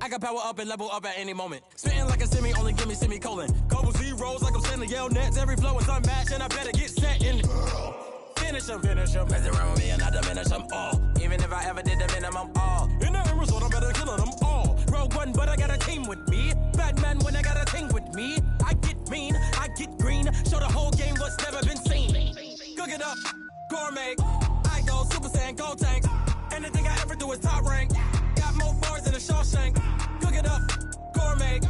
I got power up and level up at any moment. Spitting like a semi, only give me semicolon. Couple zeros like I'm sending yell nets. Every flow is unmatched and I better get set in. Finish them. Mess around with me and I diminish them all. Even if I ever did the minimum, all. In the end result, I'm better killing them all. Rogue One, but I got a team with me. Batman when I got a team with me. I get mean, I get green. Show the whole game what's never been seen. Cook it up, gourmet. I go Super Saiyan, gold tank. Anything I ever do is top rank. Got more bars than a Shawshank. Cook it up, gourmet.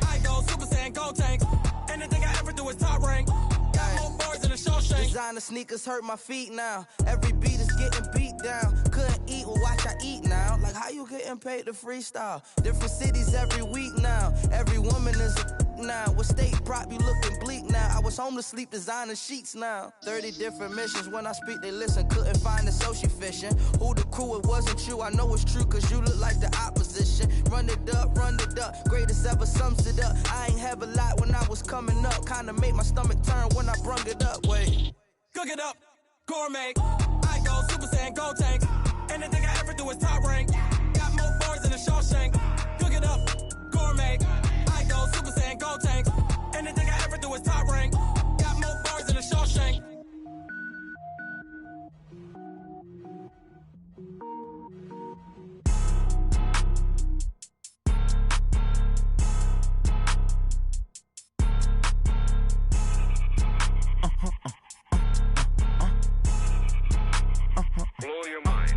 I go Super Saiyan, gold tank. Anything I ever do is top rank. Got more bars than a Shawshank. Designer sneakers hurt my feet now. Every beat is getting beat down. Couldn't eat, well watch I eat now. Like how you getting paid to freestyle? Different cities every week now. Every woman is a now. What state prop you looking bleak now? I was home to sleep designing sheets now. 30 different missions. When I speak they listen. Couldn't find it so she fishing. Who the crew? It wasn't you. I know it's true cause you look like the opposition. Run it up. Greatest ever sums it up. I ain't have a lot when I was coming up. Kinda made my stomach turn when I brung it up. Wait. Cook it up, gourmet. I go Super Saiyan, gold tank. Anything I ever do is top rank. Got more bars than a Shawshank. Cook it up, gourmet. I go Super Saiyan, gold tank. Anything I ever do is top rank. Got more bars than a Shawshank. Blow your mind.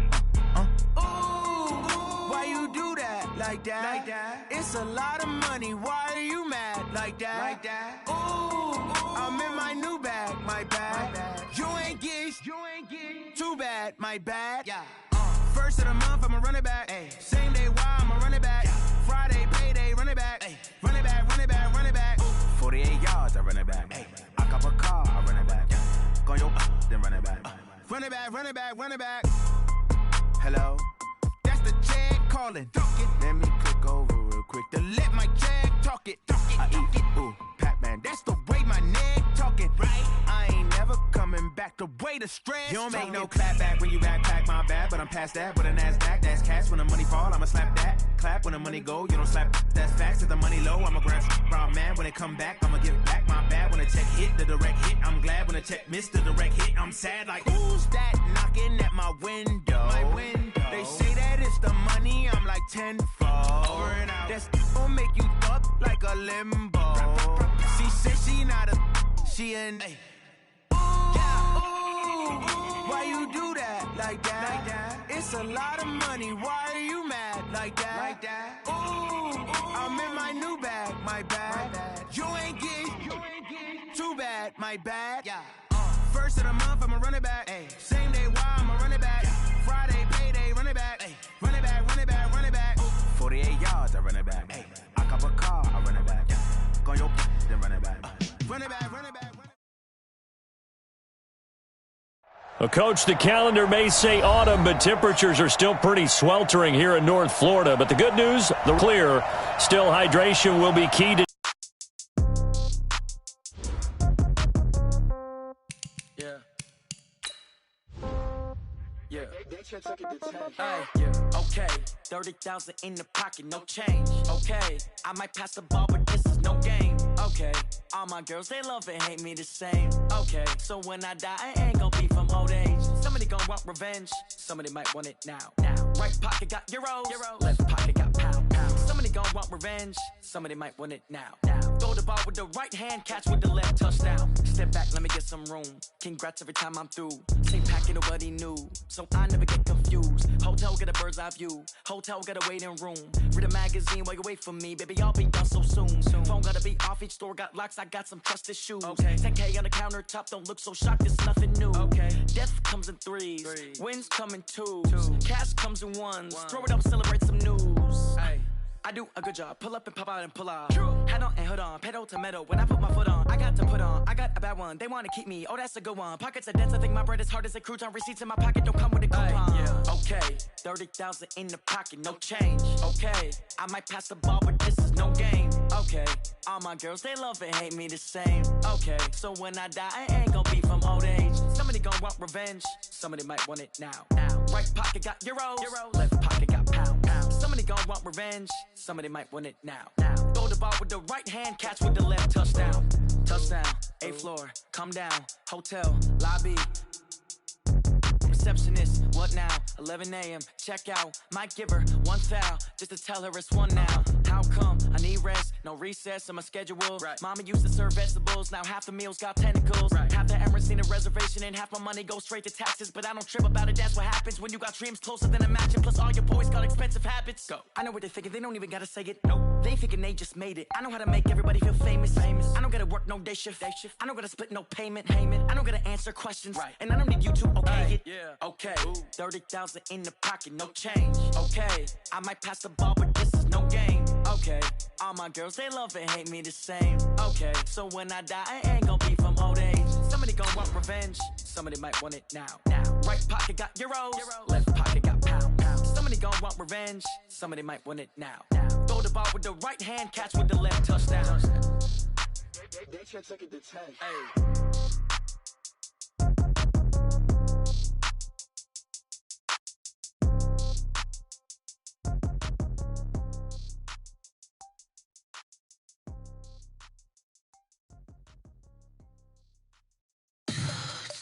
Why you do that? Like that? It's a lot of money. Why are you mad? Like that? Ooh, I'm in my new bag. My bad. You ain't get. Too bad. My bad. Yeah. First of the month, I'ma run it back. Ay. Same day, why I'ma run it back. Friday, payday, run it back. Ay. Run it back. Ooh. 48 yards, I run it back. Ay. I cop a car, I run it back. Go yo, then run it back. Run it back. Hello? That's the Jag calling. Let me click over real quick to let my Jag talk it. I eat it, ooh, Pac-Man. That's the way my neck talking. Right? I ain't never coming back the way the stress. You don't make no clap back when you backpack, my bad. But I'm past that with a NASDAQ. That's cash when the money fall, I'ma slap that. Clap when the money go, you don't slap. That's facts. If the money low, I'ma grab brown man. When it come back, I'ma give back my bad. When the check hit, the direct hit. I'm glad when the check missed the direct hit. I'm sad like, who's that knocking at my window? They say that it's the money, I'm like tenfold. Over and out. That's gon' make you up like a limbo. She said she not a, she an. Ooh, why you do that? Like that? It's a lot of money, why are you mad? Like that? Ooh, I'm in my new bag. My bad. You ain't get. Too bad. My bad. Yeah. First of the month, I'ma run it back. Ay. Same day, why I'ma run it back. Friday, payday, run it back. Ay. Run it back. Ooh. 48 yards, I run it back. Ay. I cop a car, I run it back. Go yo, then run it back. Run it back. Well, Coach, the calendar may say autumn, but temperatures are still pretty sweltering here in North Florida. But the good news, the clear. Still, hydration will be key to... Okay, 30,000 in the pocket, no change. Okay, I might pass the ball, but this is no game. Okay, all my girls, they love and hate me the same. Okay, so when I die, I ain't gonna be from old age. Somebody gonna want revenge, somebody might want it now. Right pocket got euros, left pocket got pound. Somebody gonna want revenge, somebody might want it now. Throw the ball with the right hand, catch with the left, touchdown. Step back, let me get some room. Congrats every time I'm through. Same packet, nobody knew, so I never get confused. Hotel get a bird's eye view, hotel get a waiting room. Read a magazine while you wait for me, baby, I'll be done so soon. Phone gotta be off, each store got locks, I got some trusted shoes. 10K on the countertop, don't look so shocked, it's nothing new. Death comes in threes, wins come in twos, cash comes in ones. Throw it up, celebrate some news. I do a good job, pull up and pop out and pull off. Head on and hood on, pedal to metal. When I put my foot on, I got to put on. I got a bad one, they wanna keep me, oh that's a good one. Pockets are dense, I think my bread is hard as a crouton. Receipts in my pocket don't come with a coupon. Okay, 30,000 in the pocket, no change. Okay, I might pass the ball, but this is no game. Okay, all my girls, they love and hate me the same. Okay, so when I die, I ain't gonna be from old age. Somebody gon' want revenge, somebody might want it now. Right pocket got euros, left pocket got pound. Somebody gon' want revenge, somebody might win it now. Throw the ball with the right hand, catch with the left, touchdown. Touchdown, 8th floor, come down, hotel, lobby. Receptionist, what now? 11 a.m., check out. Might give her one foul, just to tell her it's one now. How come? I need rest, no recess in my schedule. Right. Mama used to serve vegetables, now half the meals got tentacles. Right. Half the Emirates need a reservation and half my money goes straight to taxes. But I don't trip about it, that's what happens when you got dreams closer than a match. And plus all your boys got expensive habits. Go. I know what they're thinking, they don't even gotta say it. Nope. They thinking they just made it. I know how to make everybody feel famous. I don't gotta work no day shift. I don't gotta split no payment. I don't gotta answer questions. Right. And I don't need you to okay it. Yeah. Okay, 30,000 in the pocket, no change. Okay, I might pass the ball, but this is no game. Okay, all my girls, they love and hate me the same. Okay, so when I die, I ain't gon' be from old age. Somebody gon' want revenge, somebody might want it now. Right pocket got euros, left pocket got pounds. Somebody gon' want revenge, somebody might want it now. Throw the ball with the right hand, catch with the left, touchdown. They can't take it to 10. Hey.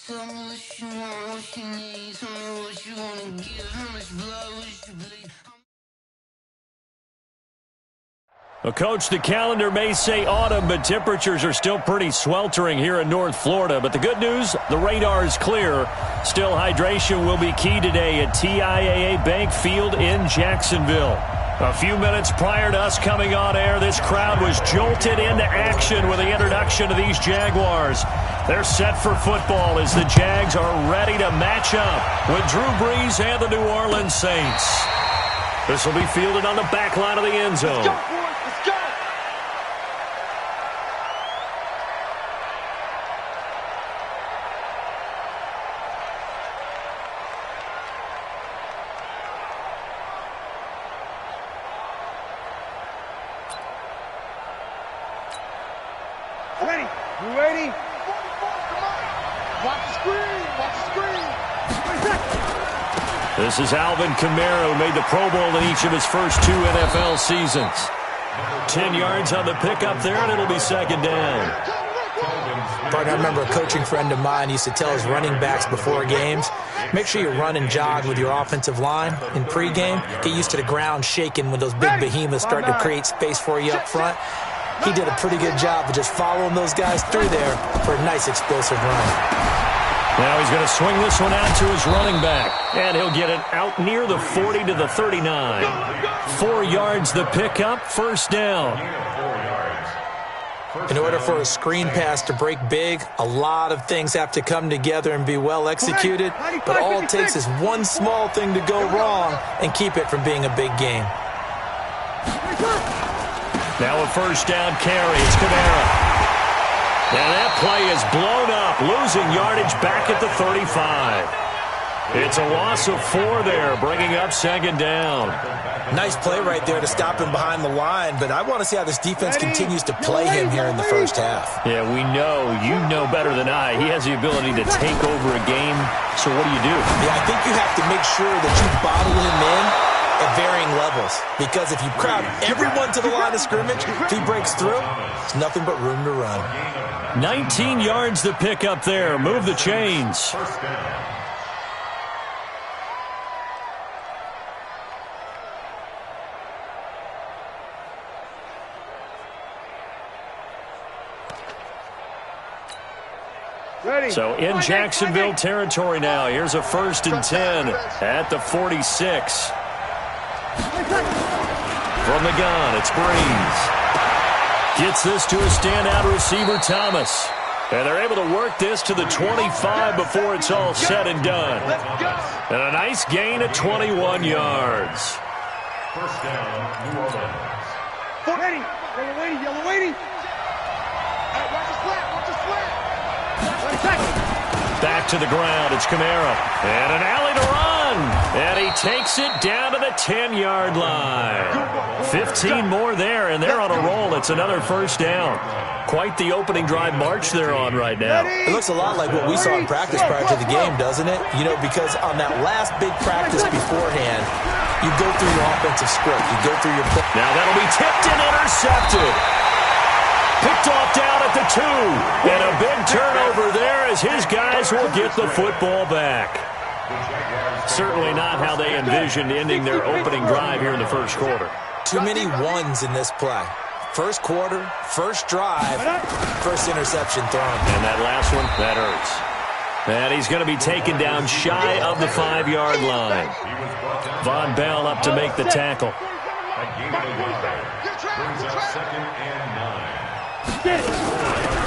Tell me what you want, what you need. Tell me what you wanna give. How much blood would you bleed? Well, Coach, the calendar may say autumn, but temperatures are still pretty sweltering here in North Florida. But the good news, the radar is clear. Still, hydration will be key today at TIAA Bank Field in Jacksonville. A few minutes prior to us coming on air, this crowd was jolted into action with the introduction of these Jaguars. They're set for football as the Jags are ready to match up with Drew Brees and the New Orleans Saints. This will be fielded on the back line of the end zone. Let's go, boys. Let's go. Ready? You ready? Watch the screen. Watch the screen. This is Alvin Kamara, who made the Pro Bowl in each of his first 2 NFL seasons. 10 yards on the pickup there, and it'll be second down. I remember a coaching friend of mine used to tell his running backs before games, make sure you run and jog with your offensive line in pregame. Get used to the ground shaking when those big behemoths start to create space for you up front. He did a pretty good job of just following those guys through there for a nice explosive run. Now he's going to swing this one out to his running back, and he'll get it out near the 40 to the 39. 4 yards the pickup, first down. In order for a screen pass to break big, a lot of things have to come together and be well executed, but all it takes is one small thing to go wrong and keep it from being a big game. Now a first down carry. It's Kamara. And that play is blown up, losing yardage back at the 35. It's a loss of 4 there, bringing up second down. Nice play right there to stop him behind the line, but I want to see how this defense continues to play him here in the first half. Yeah, we know. You know better than I. He has the ability to take over a game, so what do you do? Yeah, I think you have to make sure that you bottle him in at varying levels, because if you crowd everyone to the line of scrimmage, if he breaks through, it's nothing but room to run. 19 yards to pick up there. Move the chains. Ready. So in Jacksonville territory now. Here's a 1st and 10 at the 46. From the gun, it's Brees. Gets this to a standout receiver, Thomas. And they're able to work this to the 25 before it's all said and done. And a nice gain of 21 yards. First down, New Orleans. Ready. Yellow waiting. Yellow waiting. Watch the slap. Watch the slap. Back to the ground, it's Kamara. And an alley to run. And he takes it down to the 10-yard line. 15 more there, and they're on a roll. It's another first down. Quite the opening drive march they're on right now. It looks a lot like what we saw in practice prior to the game, doesn't it? You know, because on that last big practice beforehand, You go through your offensive script. You go through your play. Now that'll be tipped and intercepted. Picked off down at the 2. And a big turnover there as his guys will get the football back. Certainly not how they envisioned ending their opening drive here in the first quarter. Too many ones in this play. First quarter, first drive, first interception thrown. And that last one, that hurts. And he's going to be taken down shy of the 5-yard line. Von Bell up to make the tackle.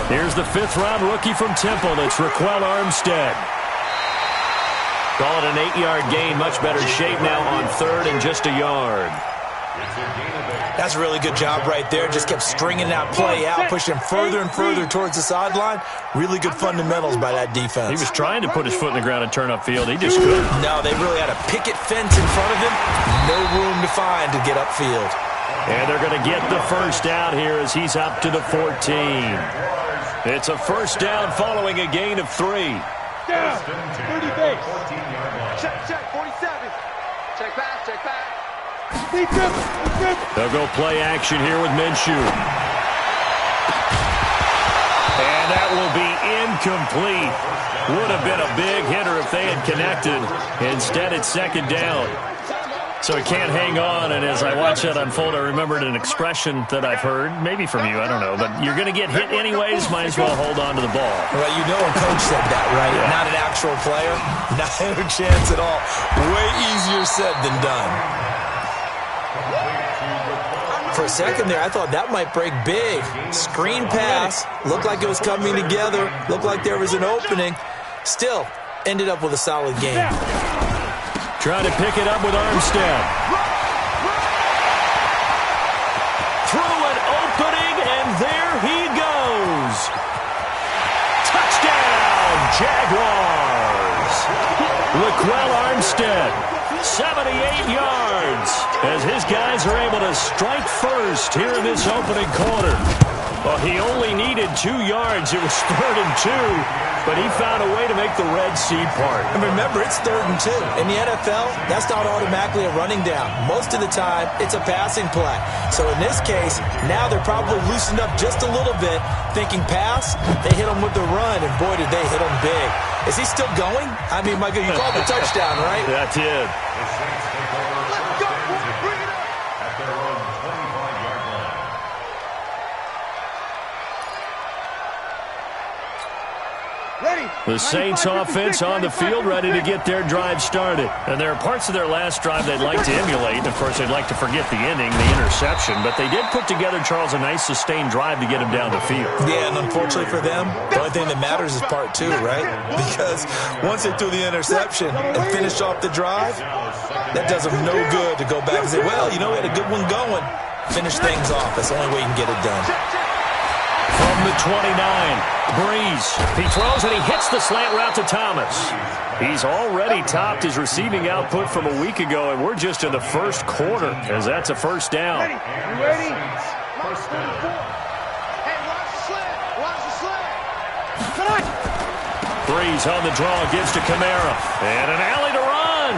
Here's the 5th-round rookie from Temple. It's Raquel Armstead. Call it an 8-yard gain. Much better shape now on 3rd and just a yard. That's a really good job right there. Just kept stringing that play out, pushing further and further towards the sideline. Really good fundamentals by that defense. He was trying to put his foot in the ground and turn upfield. He just couldn't. No, they really had a picket fence in front of him. No room to find to get upfield. And they're going to get the first down here as he's up to the 14. It's a first down following a gain of 3. Down, 30 base. Check, 47. Check back. They'll go play action here with Minshew. And that will be incomplete. Would have been a big hitter if they had connected. Instead, it's 2nd down. So he can't hang on, and as I watch that unfold, I remembered an expression that I've heard, maybe from you, I don't know, but you're going to get hit anyways, might as well hold on to the ball. Well, you know a coach said that, right? Yeah. Not an actual player. Not a chance at all. Way easier said than done. For a second there, I thought that might break big. Screen pass. Looked like it was coming together. Looked like there was an opening. Still, ended up with a solid game. Trying to pick it up with Armstead. Through an opening, and there he goes. Touchdown, Jaguars. Raquel Armstead, 78 yards, as his guys are able to strike first here in this opening quarter. Well, he only needed 2 yards. It was 3rd and 2, but he found a way to make the Red Sea part. And remember, it's 3rd and 2. In the NFL, that's not automatically a running down. Most of the time, it's a passing play. So in this case, now they're probably loosened up just a little bit, thinking pass, they hit him with the run, and boy, did they hit him big. Is he still going? I mean, Michael, you called the touchdown, right? That's it. The Saints offense on the field, ready to get their drive started. And there are parts of their last drive they'd like to emulate. And, of course, they'd like to forget the ending, the interception. But they did put together, Charles, a nice sustained drive to get him down the field. Yeah, and unfortunately for them, the only thing that matters is part 2, right? Because once they threw the interception and finished off the drive, that does them no good to go back and say, well, you know, we had a good one going. Finish things off. That's the only way you can get it done. From the 29, Breeze. He throws and he hits the slant route to Thomas. He's already topped his receiving output from a week ago, and we're just in the first quarter as that's a first down. You ready? Hey, watch the slant. Watch the slant. Come on. Breeze on the draw, gives to Kamara. And an alley to run.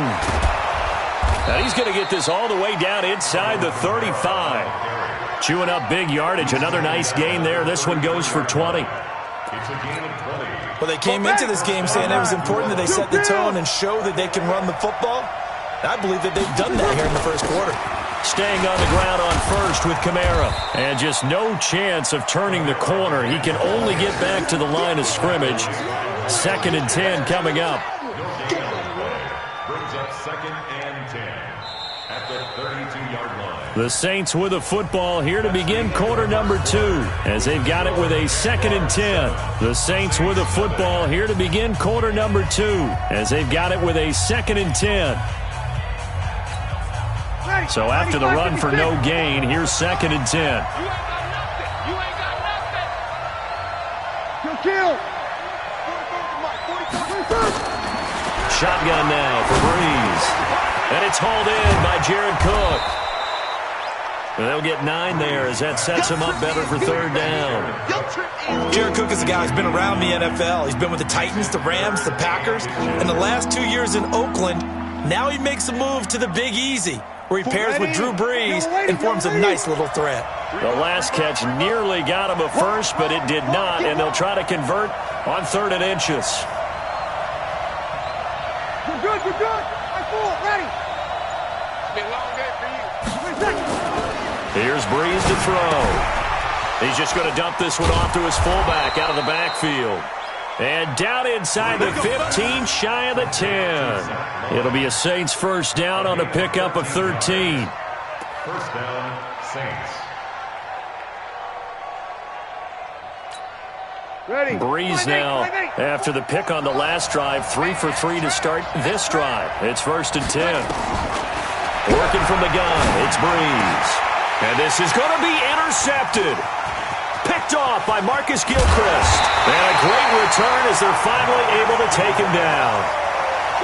And he's going to get this all the way down inside the 35. Chewing up big yardage. Another nice gain there. This one goes for 20. Well, they came into this game saying it was important that they set the tone and show that they can run the football. I believe that they've done that here in the first quarter. Staying on the ground on first with Kamara. And just no chance of turning the corner. He can only get back to the line of scrimmage. 2nd and 10 coming up. Brings up 2nd and 10 at the 32-yard line. The Saints with the football here to begin quarter number 2 as they've got it with a 2nd and 10. The Saints with the football here to begin quarter number 2 as they've got it with a 2nd and 10. So after the run for no gain, here's 2nd and 10. You ain't got nothing. Kill. Shotgun now for Breeze. And it's hauled in by Jared Cook. And they'll get 9 there as that sets him up better for 3rd down. Jared Cook is a guy who's been around the NFL. He's been with the Titans, the Rams, the Packers. In the last 2 years in Oakland, Now he makes a move to the Big Easy, where he pairs with Drew Brees and forms a nice little threat. The last catch nearly got him a first, but it did not, and they'll try to convert on 3rd and inches. You're good, you're good. I'm full, ready. It's been a long day for you. Here's Brees to throw. He's just going to dump this one off to his fullback out of the backfield. And down inside the 15, shy of the 10. It'll be a Saints first down on a pickup of 13. First down, Saints. Ready. Brees now, after the pick on the last drive, 3 for 3 to start this drive. It's 1st and 10. Working from the gun, it's Brees. And this is going to be intercepted. Picked off by Marcus Gilchrist. And a great return as they're finally able to take him down.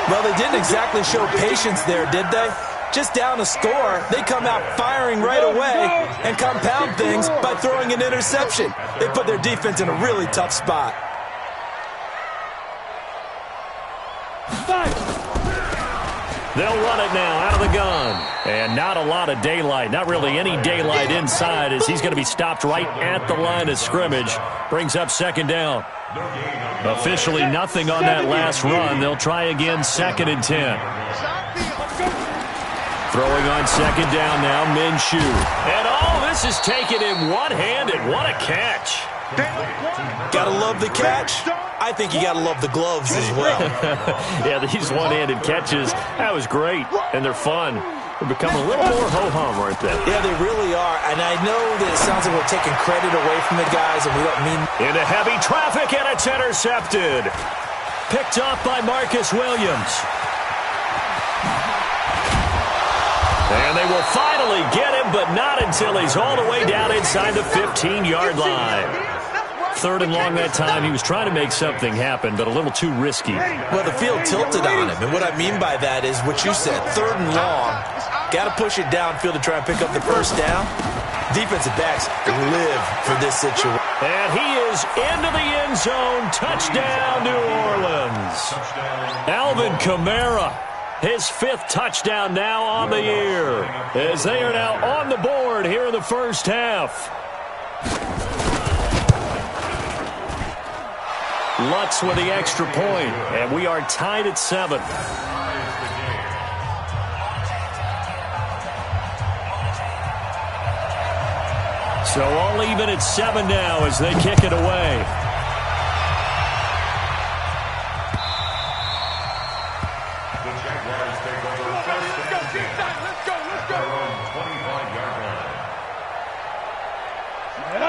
Well, they didn't exactly show patience there, did they? Just down a score, they come out firing right away and compound things by throwing an interception. They put their defense in a really tough spot. They'll run it now out of the gun. And not a lot of daylight, not really any daylight inside, as he's going to be stopped right at the line of scrimmage. Brings up 2nd down. Officially nothing on that last run. They'll try again, 2nd and 10. Throwing on 2nd down now, Minshew. And this is taken in one-handed. What a catch. Gotta love the catch. I think you gotta love the gloves as well. Yeah, these one-handed catches, that was great, and they're fun. They're becoming a little more ho-hum, aren't they? Yeah, they really are, and I know that it sounds like we're taking credit away from the guys, and we don't mean... Into heavy traffic, and it's intercepted. Picked off by Marcus Williams. And they will finally get him, but not until he's all the way down inside the 15-yard line. 3rd and long that time. He was trying to make something happen, but a little too risky. Well, the field tilted on him, and what I mean by that is what you said, 3rd and long. Got to push it downfield to try and pick up the first down. Defensive backs live for this situation. And he is into the end zone. Touchdown, New Orleans. Alvin Kamara. His 5th touchdown now on the year, as they are now on the board here in the first half. Lutz with the extra point, and we are tied at 7. So all even at 7 now as they kick it away.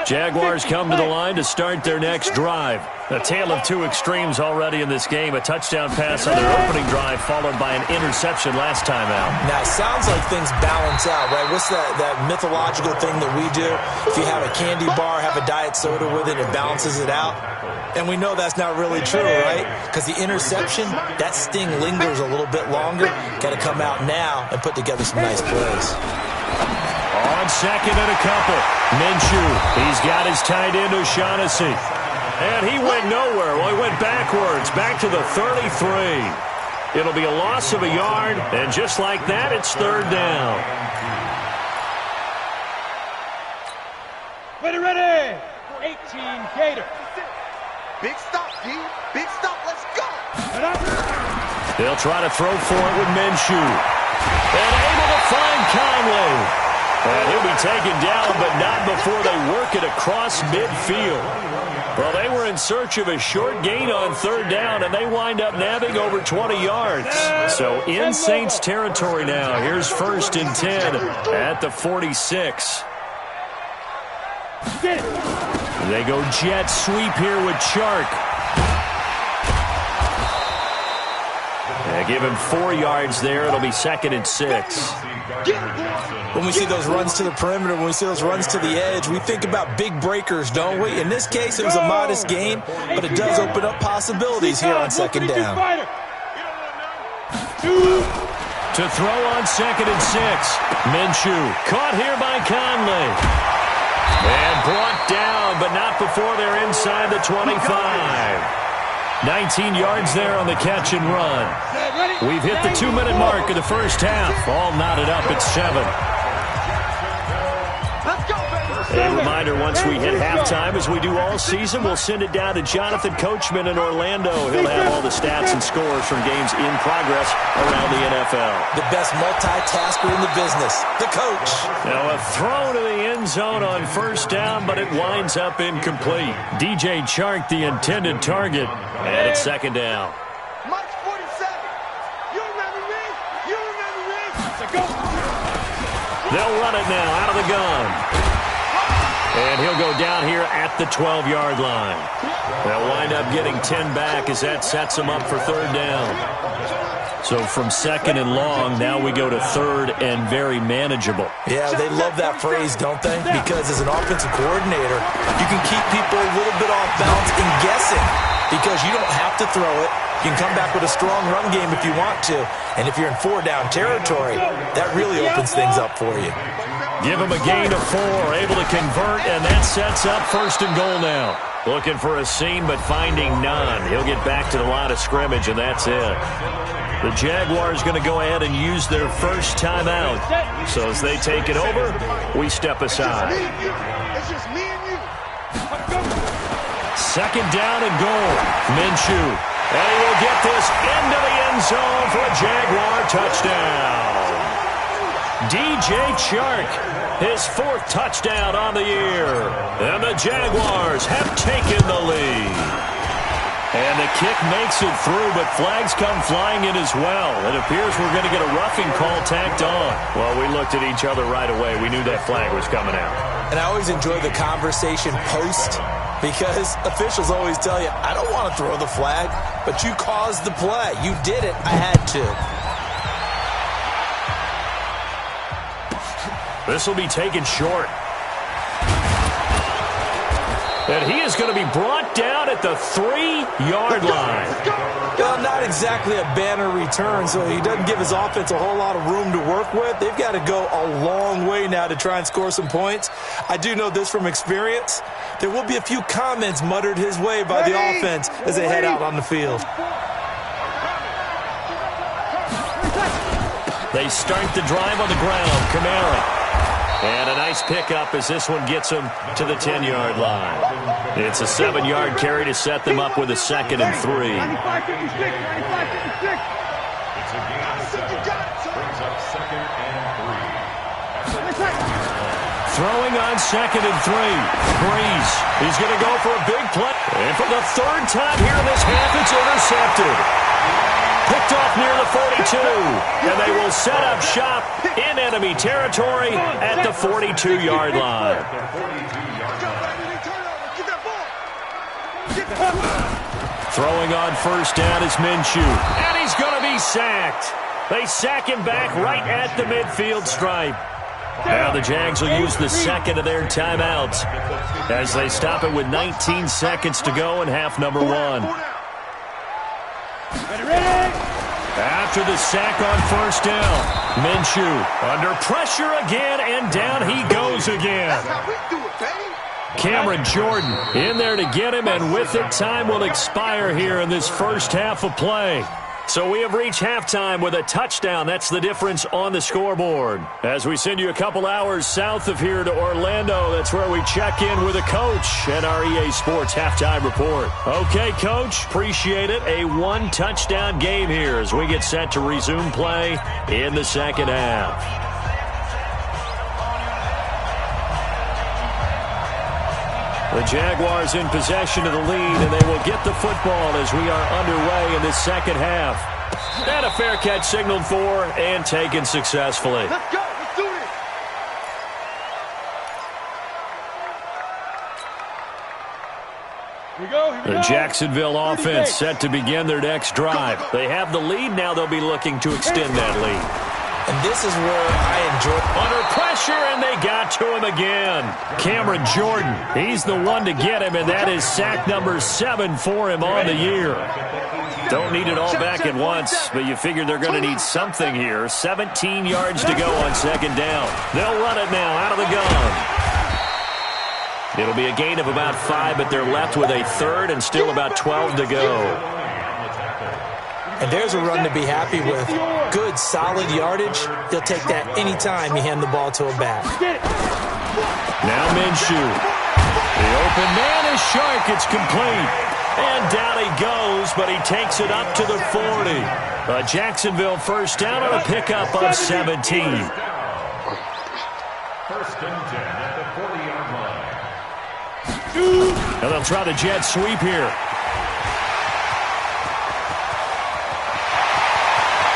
Jaguars come to the line to start their next drive. A tale of two extremes already in this game. A touchdown pass on their opening drive followed by an interception last time out. Now, it sounds like things balance out, right? What's that mythological thing that we do? If you have a candy bar, have a diet soda with it, it balances it out. And we know that's not really true, right? Because the interception, that sting lingers a little bit longer. Got to come out now and put together some nice plays. On second and a couple. Minshew, he's got his tight end O'Shaughnessy. And he went nowhere. Well, he went backwards, back to the 33. It'll be a loss of a yard, and just like that, it's third down. Ready. 18 Gator. Big stop, D. Big stop. Let's go. They'll try to throw for it with Minshew. And able to find Conley. And he'll be taken down, but not before they work it across midfield. Well, they were in search of a short gain on third down, and they wind up nabbing over 20 yards. So in Saints territory now. Here's 1st and 10 at the 46. They go jet sweep here with Chark. Give him 4 yards there. It'll be 2nd and 6. When we see those runs to the perimeter, when we see those runs to the edge, we think about big breakers, don't we? In this case, it was a modest gain, but it does open up possibilities here on second down. To throw on 2nd and 6. Minshew caught here by Conley. And brought down, but not before they're inside the 25. 19 yards there on the catch and run. We've hit the 2-minute mark of the first half. All knotted up at 7. A reminder, once we hit halftime, as we do all season, we'll send it down to Jonathan Coachman in Orlando. He'll have all the stats and scores from games in progress around the NFL. The best multitasker in the business, the coach. Now a throw to the end zone on first down, but it winds up incomplete. DJ Chark, the intended target, and it's second down. March 47. You remember me? You remember me? So go. They'll run it now out of the gun. And he'll go down here at the 12-yard line. They'll wind up getting 10 back as that sets them up for third down. So from second and long, now we go to third and very manageable. Yeah, they love that phrase, don't they? Because as an offensive coordinator, you can keep people a little bit off balance and guessing because you don't have to throw it. You can come back with a strong run game if you want to. And if you're in 4-down territory, that really opens things up for you. Give him a gain of 4, able to convert, and that sets up first and goal now. Looking for a seam, but finding none. He'll get back to the line of scrimmage, and that's it. The Jaguars going to go ahead and use their first timeout. So as they take it over, we step aside. It's just me and you. Second down and goal. Minshew. And he will get this into the end zone for a Jaguar touchdown. DJ Chark, his 4th touchdown on the year. And the Jaguars have taken the lead. And the kick makes it through, but flags come flying in as well. It appears we're going to get a roughing call tacked on. Well, we looked at each other right away. We knew that flag was coming out. And I always enjoy the conversation post because officials always tell you, I don't want to throw the flag, but you caused the play. You did it. I had to. This will be taken short. And he is going to be brought down at the 3-yard line. Well, not exactly a banner return, so he doesn't give his offense a whole lot of room to work with. They've got to go a long way now to try and score some points. I do know this from experience. There will be a few comments muttered his way by the offense as they head out on the field. They start the drive on the ground. Kamara. And a nice pickup as this one gets him to the 10-yard line. It's a 7-yard carry to set them up with a 2nd and 3. 95-56, 95-56. It's a gain of 7. Brings up 2nd and 3. Throwing on 2nd and 3. Breeze. He's going to go for a big play. And for the 3rd time here in this half, it's intercepted. Picked off near the 42, and they will set up shop in enemy territory at the 42-yard line. Throwing on first down is Minshew, and he's going to be sacked. They sack him back right at the midfield stripe. Now the Jags will use the 2nd of their timeouts as they stop it with 19 seconds to go in half number 1. After the sack on first down, Minshew under pressure again, and down he goes again. That's how we do it, baby. Cameron Jordan in there to get him, and with it, time will expire here in this first half of play. So we have reached halftime with a touchdown. That's the difference on the scoreboard. As we send you a couple hours south of here to Orlando, that's where we check in with a coach and our EA Sports halftime report. Okay, Coach, appreciate it. A 1-touchdown game here as we get set to resume play in the second half. The Jaguars in possession of the lead, and they will get the football as we are underway in this second half. And a fair catch signaled for and taken successfully. Let's go. Let's do this. Here we go. The Jacksonville offense set to begin their next drive. They have the lead. Now they'll be looking to extend that lead. And this is where I enjoy. Under pressure, and they got to him again. Cameron Jordan, he's the one to get him, and that is sack number 7 for him on the year. Don't need it all back at once, but you figure they're going to need something here. 17 yards to go on second down. They'll run it now out of the gun. It'll be a gain of about 5, but they're left with a third and still about 12 to go. And there's a run to be happy with. Good, solid yardage. He'll take that anytime you hand the ball to a back. Now Minshew. The open man is Shark. It's complete. And down he goes, but he takes it up to the 40. A Jacksonville first down on a pickup of 17. First and 10 at the 40-yard line. And they'll try the jet sweep here.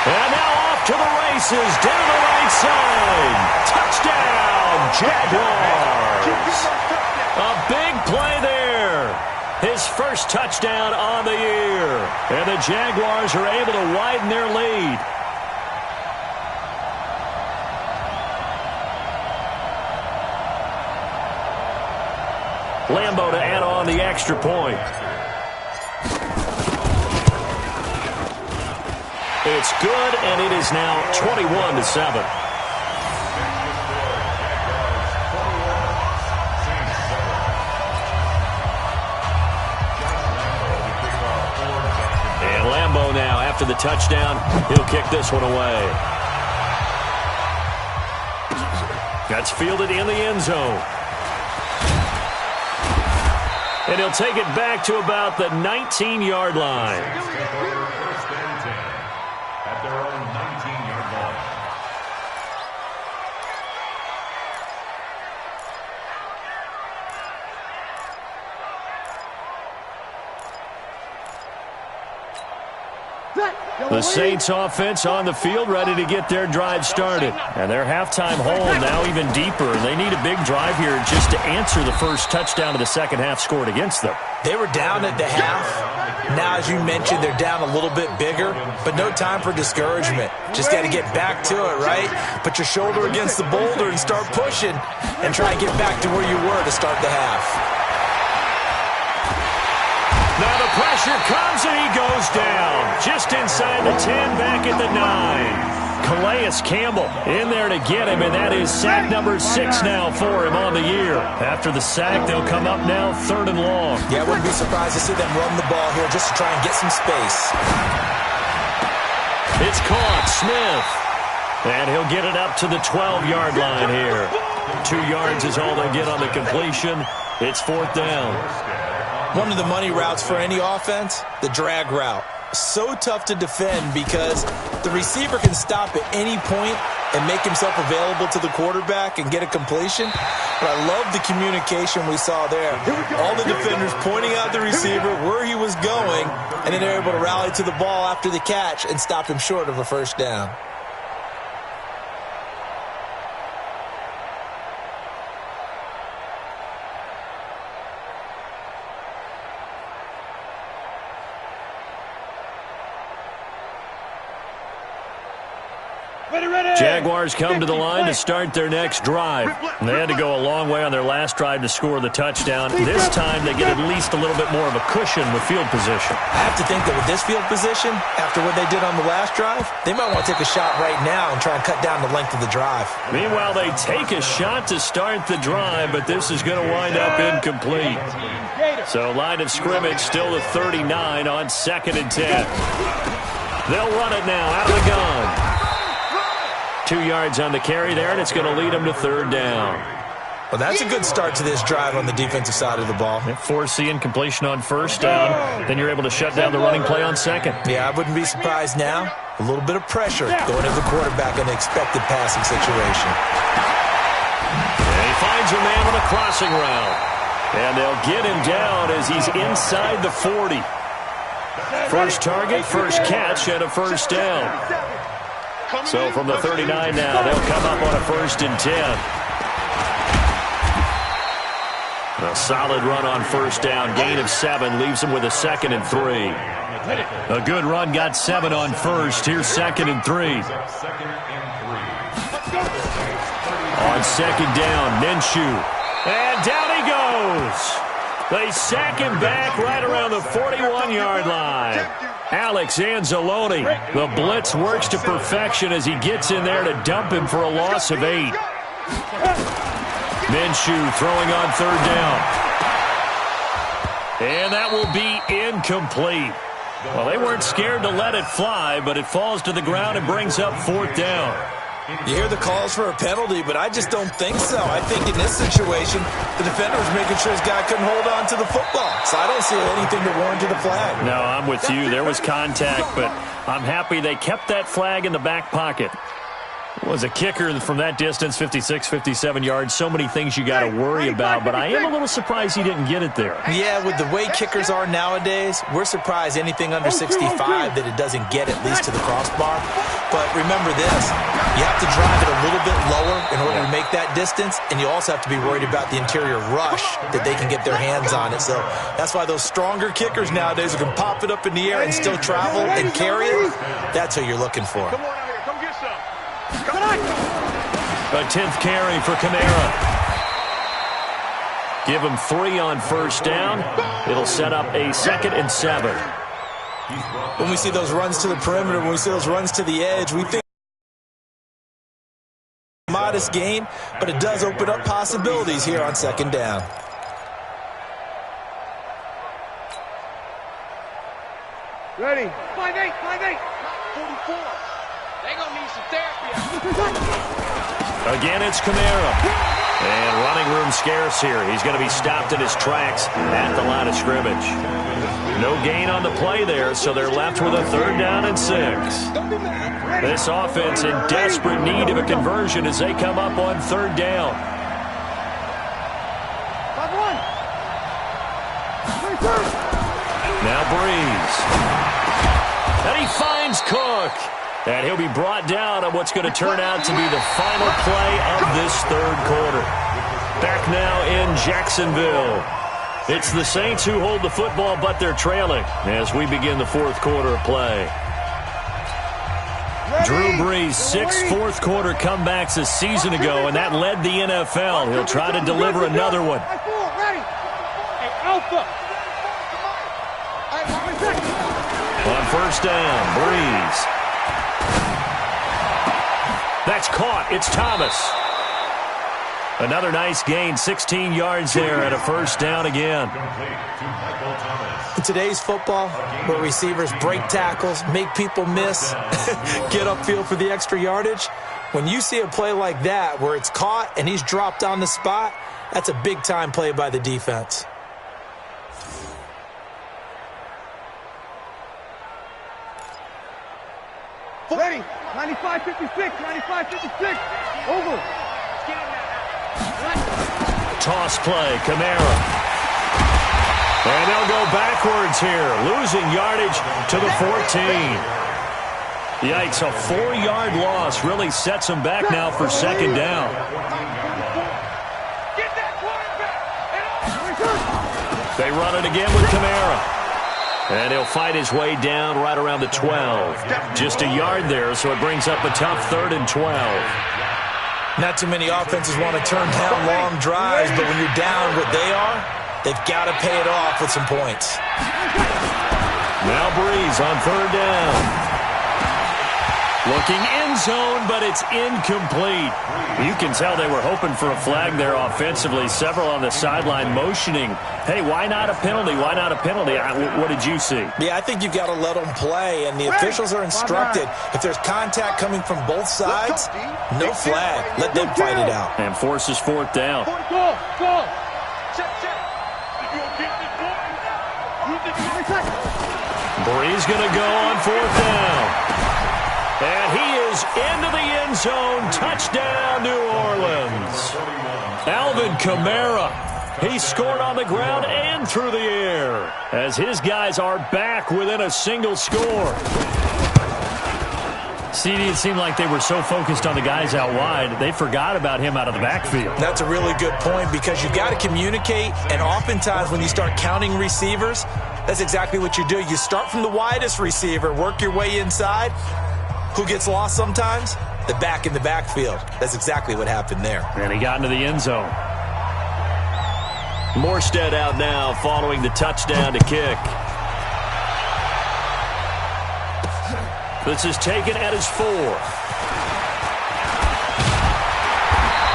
And now off to the races, down the right side. Touchdown, Jaguars. A big play there. His first touchdown on the year. And the Jaguars are able to widen their lead. Lambeau to add on the extra point. It's good, and it is now 21-7. And Lambeau now, after the touchdown, he'll kick this one away. That's fielded in the end zone. And he'll take it back to about the 19-yard line. First and 10 at their own 19-yard line. The Saints offense on the field, ready to get their drive started. And their halftime hole now even deeper. They need a big drive here just to answer the first touchdown of the second half scored against them. They were down at the half. Now, as you mentioned, they're down a little bit bigger, but no time for discouragement. Just got to get back to it, right? Put your shoulder against the boulder and start pushing and try and get back to where you were to start the half. Now the pressure comes and he goes down. Just inside the 10, back at the 9. Calais Campbell in there to get him, and that is sack number 6 now for him on the year. After the sack, they'll come up now 3rd and long. Yeah, I wouldn't be surprised to see them run the ball here just to try and get some space. It's caught, Smith. And he'll get it up to the 12-yard line here. 2 yards is all they get on the completion. It's 4th down. One of the money routes for any offense, the drag route. So tough to defend because the receiver can stop at any point and make himself available to the quarterback and get a completion. But I love the communication we saw there. All the defenders pointing out the receiver where he was going, and then they're able to rally to the ball after the catch and stop him short of a first down. Jaguars come to the line to start their next drive. And they had to go a long way on their last drive to score the touchdown. This time they get at least a little bit more of a cushion with field position. I have to think that with this field position, after what they did on the last drive, they might want to take a shot right now and try and cut down the length of the drive. Meanwhile, they take a shot to start the drive, but this is going to wind up incomplete. So line of scrimmage still the 39 on 2nd and 10. They'll run it now out of the gun. 2 yards on the carry there, and it's going to lead them to 3rd down. Well, that's a good start to this drive on the defensive side of the ball. Force the incompletion on 1st down. Then you're able to shut down the running play on 2nd. Yeah, I wouldn't be surprised now. A little bit of pressure going to the quarterback in an expected passing situation. And he finds a man on a crossing route. And they'll get him down as he's inside the 40. First target, first catch, and a first down. So from the 39 now, they'll come up on a 1st and 10. A solid run on 1st down. Gain of 7 leaves them with a 2nd and 3. A good run got 7 on 1st. Here's 2nd and 3. On 2nd down, Minshew. And down he goes. They sack him back right around the 41-yard line. Alex Anzalone, the blitz works to perfection as he gets in there to dump him for a loss of 8. Minshew throwing on third down. And that will be incomplete. Well, they weren't scared to let it fly, but it falls to the ground and brings up fourth down. You hear the calls for a penalty, but I just don't think so. I think in this situation, the defender was making sure his guy couldn't hold on to the football. So I don't see anything to warrant to the flag. No, I'm with you. There was contact, but I'm happy they kept that flag in the back pocket. Was a kicker from that distance, 56, 57 yards. So many things you got to worry about, but I am a little surprised he didn't get it there. Yeah, with the way kickers are nowadays, we're surprised anything under 65 that it doesn't get at least to the crossbar. But remember this, you have to drive it a little bit lower in order to make that distance, and you also have to be worried about the interior rush that they can get their hands on it. So that's why those stronger kickers nowadays who can pop it up in the air and still travel and carry it, that's who you're looking for. Come on out here. Come get some. A 10th carry for Kamara. Give him 3 on first down. It'll set up a 2nd and 7. When we see those runs to the perimeter, when we see those runs to the edge, we think modest gain, but it does open up possibilities here on 2nd down. Ready. 5-8, 5-8. 44. They gonna need some therapy. Again, it's Kamara. And running room scarce here. He's going to be stopped in his tracks at the line of scrimmage. No gain on the play there, so they're left with a 3rd down and 6. This offense in desperate need of a conversion as they come up on 3rd down. 5-1. Now Breeze. And he finds Cook. And he'll be brought down on what's going to turn out to be the final play of this 3rd quarter. Back now in Jacksonville. It's the Saints who hold the football, but they're trailing as we begin the 4th quarter of play. Drew Brees, 6 fourth quarter comebacks a season ago, and that led the NFL. He'll try to deliver another one. On first down, Brees. That's caught. It's Thomas. Another nice gain, 16 yards there and a first down again. In today's football, where receivers break tackles, make people miss, get upfield for the extra yardage, when you see a play like that where it's caught and he's dropped on the spot, that's a big-time play by the defense. Ready. 95-56. 95-56. Over. Toss play, Kamara. And they'll go backwards here, losing yardage to the 14. Yikes, a 4-yard loss really sets them back now for 2nd down. They run it again with Kamara. And he'll fight his way down right around the 12. Just a yard there, so it brings up a tough 3rd and 12. Not too many offenses want to turn down long drives, but when you're down what they are, they've got to pay it off with some points. Now Breeze on 3rd down. Looking end zone, but it's incomplete. You can tell they were hoping for a flag there offensively. Several on the sideline motioning, hey, why not a penalty? Why not a penalty? What did you see? Yeah, I think you've got to let them play, and the officials are instructed. If there's contact coming from both sides, no flag. Let them fight it out. And forces 4th down. Go. Check. Breeze going to go on 4th down. And he is into the end zone. Touchdown, New Orleans. Alvin Kamara. He scored on the ground and through the air as his guys are back within a single score. CD, it seemed like they were so focused on the guys out wide, they forgot about him out of the backfield. That's a really good point because you've got to communicate, and oftentimes when you start counting receivers, that's exactly what you do. You start from the widest receiver, work your way inside. Who gets lost sometimes? The back in the backfield. That's exactly what happened there. And he got into the end zone. Morstead out now following the touchdown to kick. This is taken at his 4.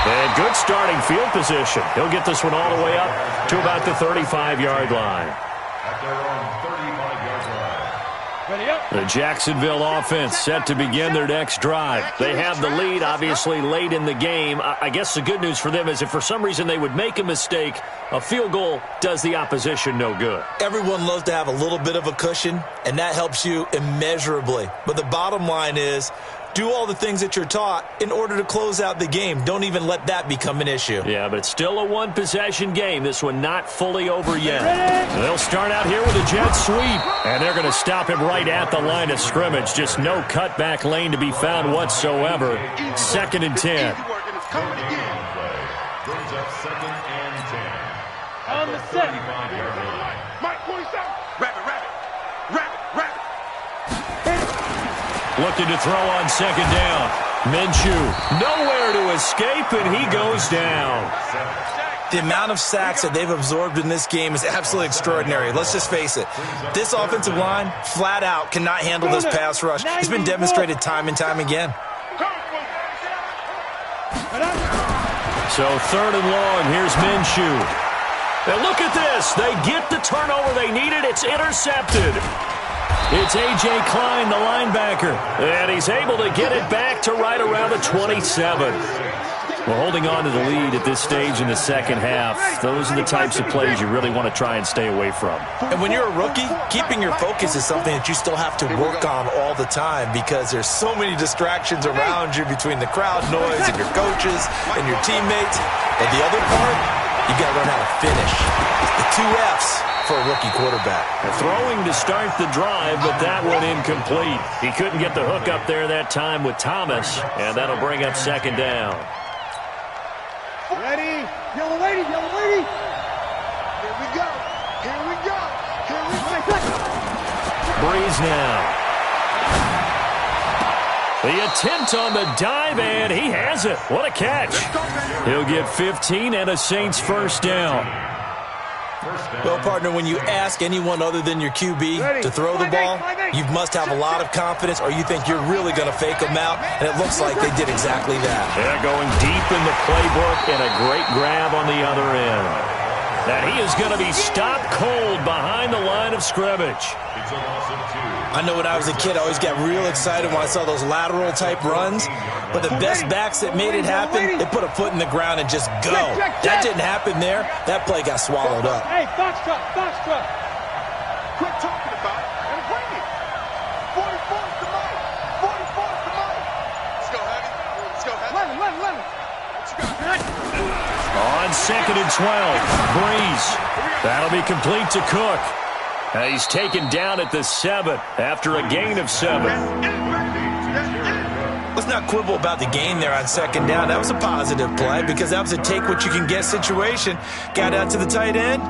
And good starting field position. He'll get this one all the way up to about the 35-yard line. At their own 35-yard line. Ready up. The Jacksonville offense set to begin their next drive. They have the lead, obviously, late in the game. I guess the good news for them is if for some reason they would make a mistake, a field goal does the opposition no good. Everyone loves to have a little bit of a cushion, and that helps you immeasurably. But the bottom line is, do all the things that you're taught in order to close out the game. Don't even let that become an issue. Yeah, but it's still a one-possession game. This one not fully over yet. They'll start out here with a jet sweep, and they're going to stop him right at the line of scrimmage. Just no cutback lane to be found whatsoever. 2nd and 10. Brings up 2nd and 10. On the set. 35-yard line. Mike, 47. Rabbit. Looking to throw on 2nd down. Minshew, nowhere to escape, and he goes down. The amount of sacks that they've absorbed in this game is absolutely extraordinary. Let's just face it. This offensive line, flat out, cannot handle this pass rush. It's been demonstrated time and time again. So 3rd and long, here's Minshew. And look at this. They get the turnover they needed. It's intercepted. It's A.J. Klein, the linebacker, and he's able to get it back to right around the 27. We're holding on to the lead at this stage in the second half. Those are the types of plays you really want to try and stay away from. And when you're a rookie, keeping your focus is something that you still have to work on all the time because there's so many distractions around you between the crowd noise and your coaches and your teammates. And the other part, you got to learn how to finish. The 2 F's for a rookie quarterback. Throwing to start the drive, but that one incomplete. He couldn't get the hook up there that time with Thomas, and that'll bring up 2nd down. Ready? Yellow lady. Here we go. Breeze now. The attempt on the dive, and he has it. What a catch. He'll get 15 and a Saints 1st down. Well, partner, when you ask anyone other than your QB to throw the ball, you must have a lot of confidence or you think you're really going to fake them out, and it looks like they did exactly that. They're going deep in the playbook and a great grab on the other end. And he is going to be stopped cold behind the line of scrimmage. It's a loss of 2. I know when I was a kid, I always got real excited when I saw those lateral-type runs. But the best backs that made it happen, they put a foot in the ground and just go. That didn't happen there. That play got swallowed up. Hey, box truck. Quit talking about it and bring it. 44's the mic. Let's go, Heavy. Let him. What you got? On 2nd and 12, Breeze. That'll be complete to Cook. He's taken down at the 7 after a gain of 7. Let's not quibble about the gain there on 2nd down. That was a positive play because that was a take-what-you-can-get situation. Got out to the tight end.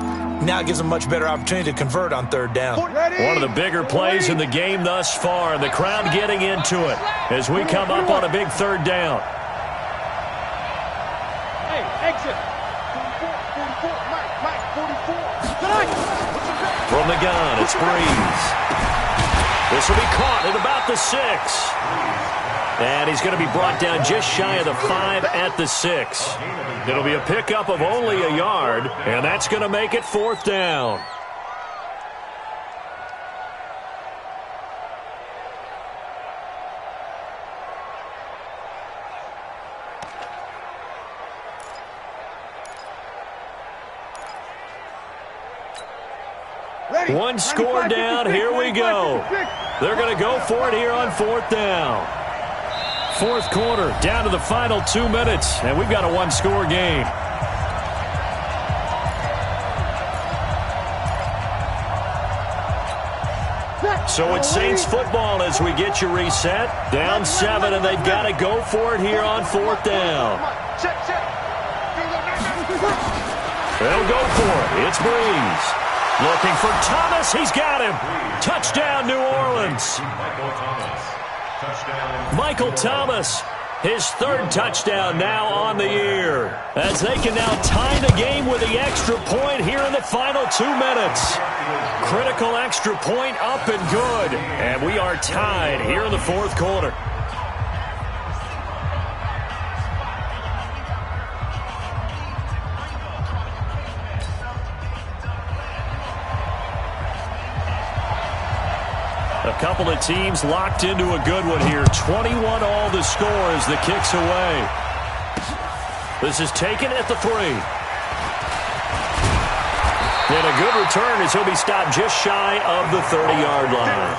Now it gives a much better opportunity to convert on 3rd down. One of the bigger plays in the game thus far. The crowd getting into it as we come up on a big 3rd down. Hey, exit. 44, Mike, 44. From the gun, it's Breeze. This will be caught at about the 6. And he's going to be brought down just shy of the 5 at the 6. It'll be a pickup of only a yard, and that's going to make it 4th down. One score down, here we go. They're going to go for it here on 4th down. 4th quarter, down to the final 2 minutes, and we've got a 1-score game. So it's Saints football as we get you reset. Down 7, and they've got to go for it here on 4th down. They'll go for it. It's Breeze. Looking for Thomas. He's got him. Touchdown, New Orleans. Michael Thomas, his 3rd touchdown now on the year. As they can now tie the game with the extra point here in the final 2 minutes. Critical extra point up and good. And we are tied here in the 4th quarter. A couple of teams locked into a good one here. 21 all the score as the kick's away. This is taken at the 3. And a good return as he'll be stopped just shy of the 30-yard line.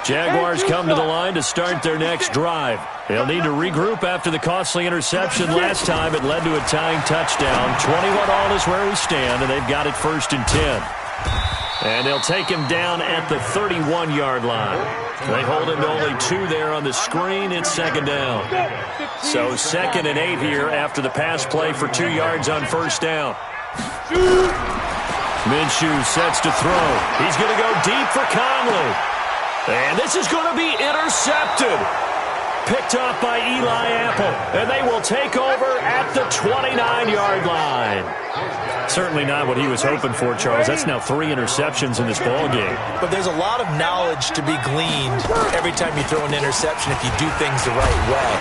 Jaguars come to the line to start their next drive. They'll need to regroup after the costly interception last time. It led to a tying touchdown. 21 all is where we stand, and they've got it 1st and 10. And they'll take him down at the 31-yard line. They hold him to only 2 there on the screen. It's 2nd down. So 2nd and 8 here after the pass play for 2 yards on 1st down. Minshew sets to throw. He's going to go deep for Conley. And this is going to be intercepted. Picked off by Eli Apple. And they will take over at the 29-yard line. Certainly not what he was hoping for, Charles. That's now 3 interceptions in this ball game. But there's a lot of knowledge to be gleaned every time you throw an interception if you do things the right way.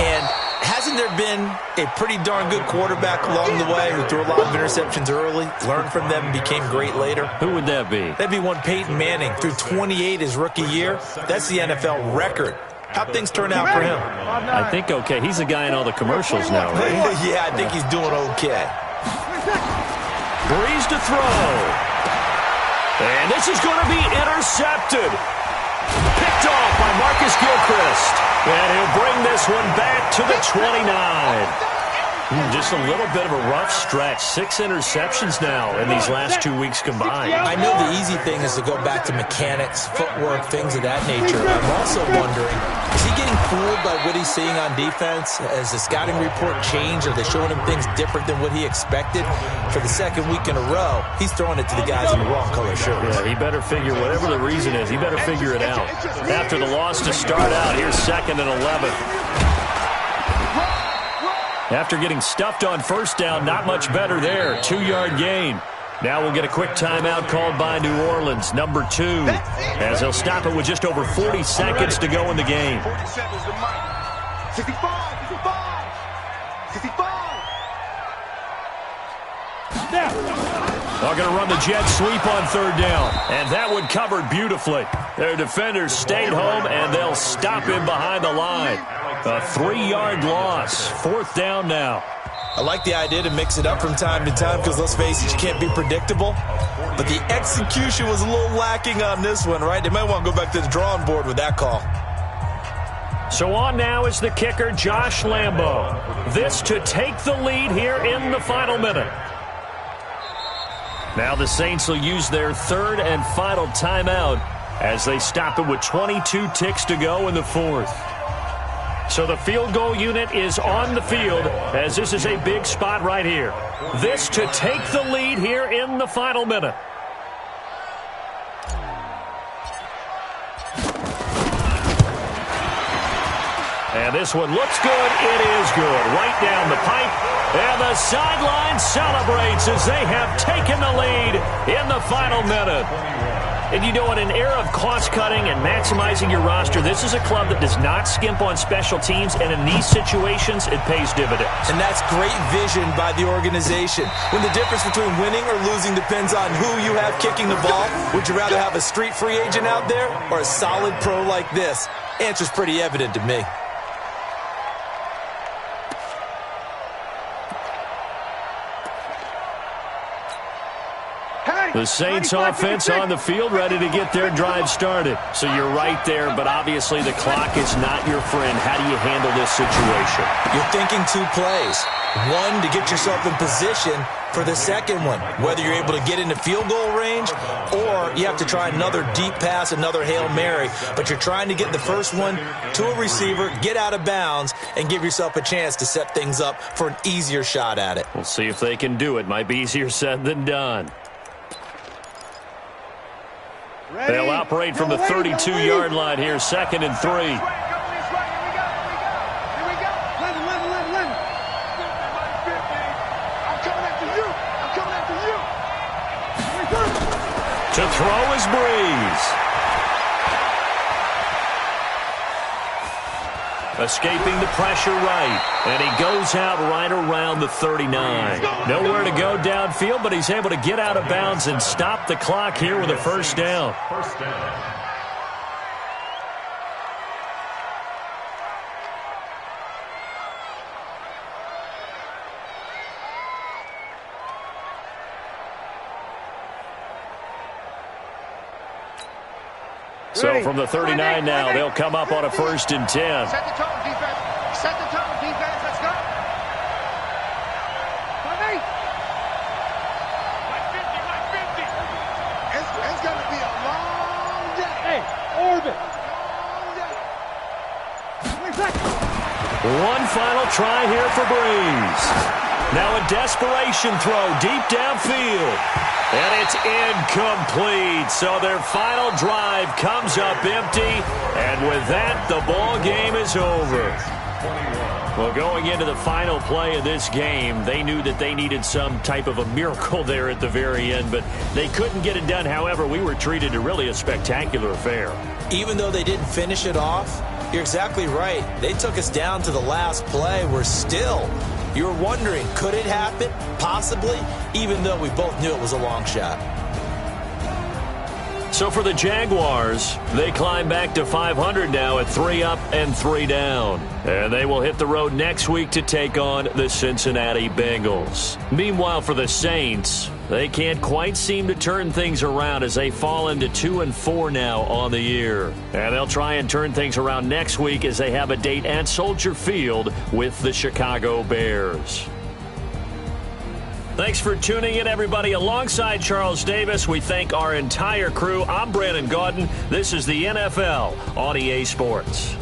And hasn't there been a pretty darn good quarterback along the way who threw a lot of interceptions early, learned from them, and became great later? Who would that be? That'd be one Peyton Manning. Threw 28 his rookie year. That's the NFL record. How'd things turn out for him? I think okay. He's a guy in all the commercials now, right? Yeah, I think he's doing okay. Breeze to throw. And this is going to be intercepted. Picked off by Marcus Gilchrist. And he'll bring this one back to the 29. Just a little bit of a rough stretch. 6 interceptions now in these last 2 weeks combined. I know the easy thing is to go back to mechanics, footwork, things of that nature. I'm also wondering, is he getting fooled by what he's seeing on defense? Has the scouting report changed? Are they showing him things different than what he expected? For the 2nd week in a row, he's throwing it to the guys in the wrong color shirts. Yeah, he better figure, whatever the reason is, he better figure it out. After the loss to start out, here's 2nd and 11. After getting stuffed on 1st down, not much better there. 2-yard gain. Now we'll get a quick timeout called by New Orleans, number 2, as they'll stop it with just over 40 seconds to go in the game. 65. They're going to run the jet sweep on 3rd down, and that one covered beautifully. Their defenders stayed home, and they'll stop him behind the line. A 3-yard loss. 4th down now. I like the idea to mix it up from time to time because, let's face it, you can't be predictable. But the execution was a little lacking on this one, right? They might want to go back to the drawing board with that call. So on now is the kicker, Josh Lambo. This to take the lead here in the final minute. Now the Saints will use their 3rd and final timeout as they stop it with 22 ticks to go in the 4th. So the field goal unit is on the field as this is a big spot right here. This to take the lead here in the final minute. And this one looks good. It is good. Right down the pipe. And the sideline celebrates as they have taken the lead in the final minute. And you know, in an era of cost-cutting and maximizing your roster, this is a club that does not skimp on special teams, and in these situations, it pays dividends. And that's great vision by the organization. When the difference between winning or losing depends on who you have kicking the ball, would you rather have a street free agent out there or a solid pro like this? Answer's pretty evident to me. The Saints offense on the field, ready to get their drive started. So you're right there, but obviously the clock is not your friend. How do you handle this situation? You're thinking 2 plays. One, to get yourself in position for the second one, whether you're able to get into field goal range or you have to try another deep pass, another Hail Mary. But you're trying to get the first one to a receiver, get out of bounds, and give yourself a chance to set things up for an easier shot at it. We'll see if they can do it. Might be easier said than done. They'll operate from the 32-yard line here, 2nd and 3. Here we go. Listen. I'm coming after you. To throw is Breeze. Escaping the pressure right. And he goes out right around the 39. Nowhere to go downfield, but he's able to get out of bounds and stop the clock here with a first down. First down. So from the 39 now, they'll come up on a 1st and 10. Set the tone, defense. Set the tone, defense. Let's go. 150. It's going to be a long day. Hey, orbit. One final try here for Breeze. Now a desperation throw deep downfield. And it's incomplete. So their final drive comes up empty. And with that, the ball game is over. Well, going into the final play of this game, they knew that they needed some type of a miracle there at the very end, but they couldn't get it done. However, we were treated to really a spectacular affair. Even though they didn't finish it off, you're exactly right. They took us down to the last play. We're still... You were wondering, could it happen? Possibly, even though we both knew it was a long shot. So for the Jaguars, they climb back to 500 now at 3 up and 3 down. And they will hit the road next week to take on the Cincinnati Bengals. Meanwhile, for the Saints, they can't quite seem to turn things around as they fall into 2-4 now on the year. And they'll try and turn things around next week as they have a date at Soldier Field with the Chicago Bears. Thanks for tuning in, everybody. Alongside Charles Davis, we thank our entire crew. I'm Brandon Gaudin. This is the NFL on EA Sports.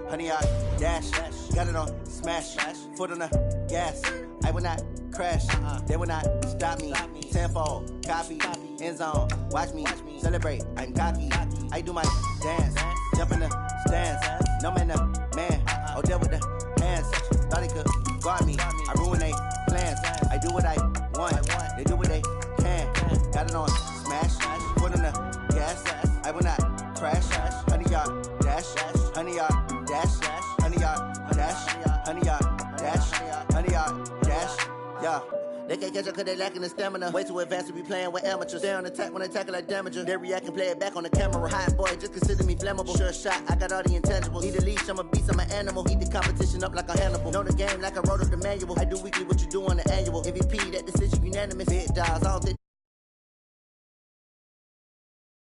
Honey, I dash, got it on smash, foot on the gas. I will not crash, they will not stop me. Tenfold, copy, end zone, watch me celebrate. I'm cocky, I do my dance, jump in the stands. No man, man, oh, there with the hands. Thought he could guard me, I ruin they plans. I do what I want, they do what they can. Got it on smash, foot on the gas. I will not crash, honey, y'all dash, honey, y'all. Dash, honey, y'all, dash, honey, y'all, dash, honey, y'all, dash, yeah. They can't catch up cause they lacking the stamina. Way too advanced to be playing with amateurs. Stay on attack when I tackle like damager. They react and play it back on the camera. Hot boy, just consider me flammable. Sure shot, I got all the intangibles. Need a leash, I'm a beast, I'm an animal. Eat the competition up like a Hannibal. Know the game like I wrote up the manual. I do weekly what you do on the annual. MVP, that decision unanimous. Big dogs, I don't think